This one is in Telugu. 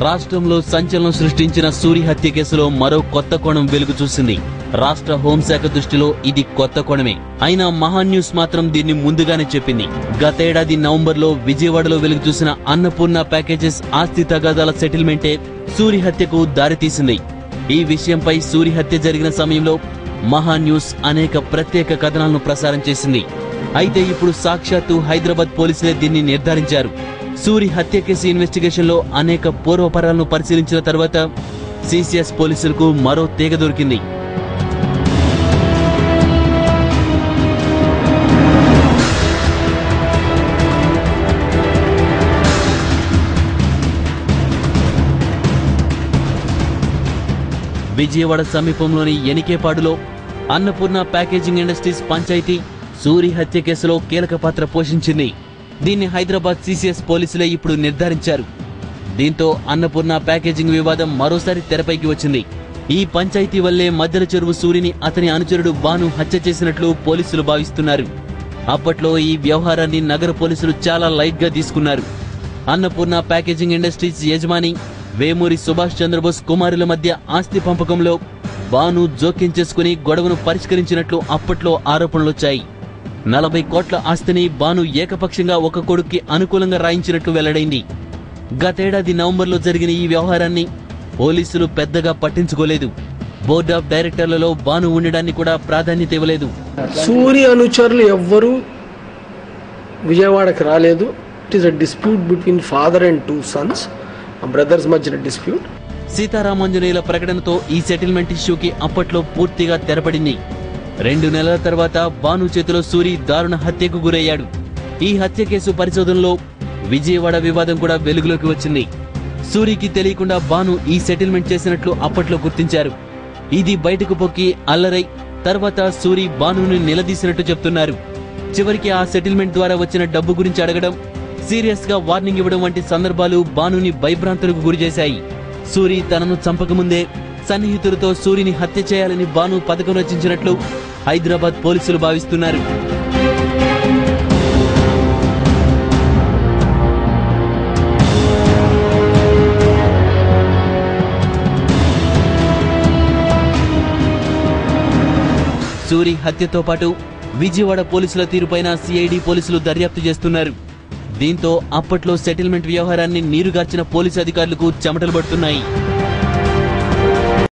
రాష్ట్రంలో సంచలనం సృష్టించిన సూరి హత్య కేసులో మరో కొత్త కోణం వెలుగు చూసింది. రాష్ట్ర హోంశాఖ దృష్టిలో ఇది కొత్త కోణమే. అయినా మహాన్ న్యూస్ మాత్రం దీన్ని ముందుగానే చెప్పింది. గతేడాది నవంబర్లో విజయవాడలో వెలుగు చూసిన అన్నపూర్ణ ప్యాకేజెస్ ఆస్తి తగాదాల సెటిల్మెంటే సూరి హత్యకు దారితీసింది. ఈ విషయంపై సూరి హత్య జరిగిన సమయంలో మహాన్ న్యూస్ అనేక ప్రత్యేక కథనాలను ప్రసారం చేసింది. అయితే ఇప్పుడు సాక్షాత్తు హైదరాబాద్ పోలీసులే దీన్ని నిర్ధారించారు. సూరి హత్య కేసు ఇన్వెస్టిగేషన్ లో అనేక పూర్వపరాలను పరిశీలించిన తర్వాత సిసిఎస్ పోలీసులకు మరో తీగ దొరికింది. విజయవాడ సమీపంలోని ఎనికేపాడులో అన్నపూర్ణ ప్యాకేజింగ్ ఇండస్ట్రీస్ పంచాయతీ సూరి హత్య కేసులో కీలక పాత్ర పోషించింది. దీన్ని హైదరాబాద్ సిసిఎస్ పోలీసులే ఇప్పుడు నిర్ధారించారు. దీంతో అన్నపూర్ణ ప్యాకేజింగ్ వివాదం మరోసారి తెరపైకి వచ్చింది. ఈ పంచాయతీ వల్లే మధ్యల చెరువు సూరిని అతని అనుచరుడు బాను హత్య చేసినట్లు పోలీసులు భావిస్తున్నారు. అప్పట్లో ఈ వ్యవహారాన్ని నగర పోలీసులు చాలా లైట్ గా తీసుకున్నారు. అన్నపూర్ణ ప్యాకేజింగ్ ఇండస్ట్రీస్ యజమాని వేమూరి సుభాష్ చంద్రబోస్ కుమారుల మధ్య ఆస్తి పంపకంలో బాను జోక్యం చేసుకుని గొడవను పరిష్కరించినట్లు అప్పట్లో ఆరోపణలొచ్చాయి. 40 కోట్ల ఆస్తిని బాను ఏకపక్షంగా ఒక కొడుక్కి అనుకూలంగా రాయించినట్లు వెల్లడైంది. గతేడాది నవంబర్లో జరిగిన ఈ వ్యవహారాన్ని పోలీసులు పెద్దగా పట్టించుకోలేదు. బోర్డ్ ఆఫ్ డైరెక్టర్లలో బాను ఉండడాన్ని కూడా ప్రాధాన్యత ఇవ్వలేదు. సూరి అనుచరులు ఎవ్వరూ విజయవాడకి రాలేదు. It is a dispute between father and 2 sons, brothers మధ్యన డిస్ప్యూట్. సీతారామాంజనేయుల ప్రకటనతో ఈ సెటిల్మెంట్ ఇష్యూకి అప్పట్లో పూర్తిగా తెరపడింది. 2 నెలల తర్వాత బాను చేతిలో సూరి దారుణ హత్యకు గురయ్యాడు. ఈ హత్య కేసు పరిశోధనలో విజయవాడ వివాదం కూడా వెలుగులోకి వచ్చింది. సూరికి తెలియకుండా బాను ఈ సెటిల్మెంట్ చేసినట్లు అప్పట్లో గుర్తించారు. ఇది బయటకు పొక్కి అల్లరై తర్వాత సూరి బానుని నిలదీసినట్టు చెప్తున్నారు. చివరికి ఆ సెటిల్మెంట్ ద్వారా వచ్చిన డబ్బు గురించి అడగడం, సీరియస్ గా వార్నింగ్ ఇవ్వడం వంటి సందర్భాలు బానుని భయభ్రాంతులకు గురిచేశాయి. సూరి తనను చంపకముందే సన్నిహితులతో సూరిని హత్య చేయాలని బాను పథకం రచించినట్లు హైదరాబాద్ పోలీసులు భావిస్తున్నారు. సూరి హత్యతో పాటు విజయవాడ పోలీసుల తీరుపైన సిఐడి పోలీసులు దర్యాప్తు చేస్తున్నారు. దీంతో అప్పట్లో సెటిల్మెంట్ వ్యవహారాన్ని నీరుగార్చిన పోలీసు అధికారులకు చెమటలు పడుతున్నాయి.